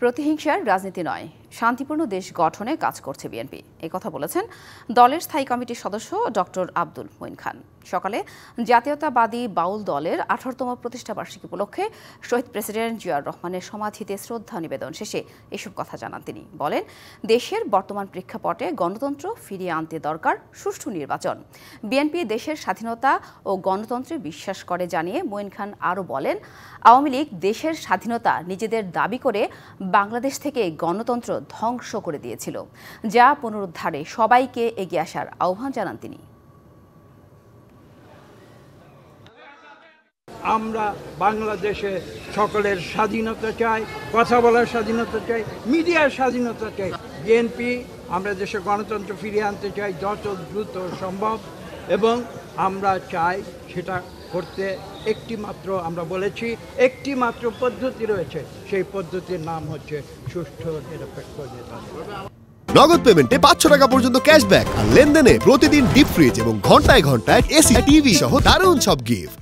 প্রতিহিংসার রাজনীতি নয়, শান্তিপূর্ণ দেশ গঠনে কাজ করছে বিএনপি। কথা বলেছেন দলের স্থায়ী কমিটির সদস্য ডক্টর আব্দুল মঈন খান। সকালে জাতীয়তাবাদী বাউল দলের 18তম প্রতিষ্ঠাবার্ষিকী উপলক্ষে শহীদ প্রেসিডেন্ট জিয়াউর রহমানের সমাধিতে শ্রদ্ধা নিবেদন শেষে এসব কথা জানান তিনি। বলেন, দেশের বর্তমান প্রেক্ষাপটে গণতন্ত্র ফিরিয়ে আনতে দরকার সুষ্ঠু নির্বাচন। বিএনপি দেশের স্বাধীনতা ও গণতন্ত্রে বিশ্বাস করে জানিয়ে মঈন খান আরও বলেন, আওয়ামী লীগ দেশের স্বাধীনতা নিজেদের দাবি করে বাংলাদেশ থেকে গণতন্ত্র ধ্বংস করে দিয়েছিল, যা পুনরুদ্ধারে সবাইকে এগিয়ে আসার আহ্বান জানান তিনি। আমরা বাংলাদেশে সকলের স্বাধীনতা চাই, কথা বলার স্বাধীনতা চাই, মিডিয়ার স্বাধীনতা চাই। বিএনপি আমরা দেশে গণতন্ত্র ফিরিয়ে আনতে চাই যত দ্রুত সম্ভব, এবং আমরা চাই সেটা করতে একটি মাত্র পদ্ধতি রয়েছে। সেই পদ্ধতির নাম হচ্ছে সুষ্ঠু নিরপেক্ষ নির্বাচন। নগদ পেমেন্টে 500 টাকা পর্যন্ত ক্যাশব্যাক আর লেনদেনে প্রতিদিন ডিপ ফ্রিজ এবং ঘন্টায় ঘন্টায় এসি টিভি সহ দারুণ সব গিফট।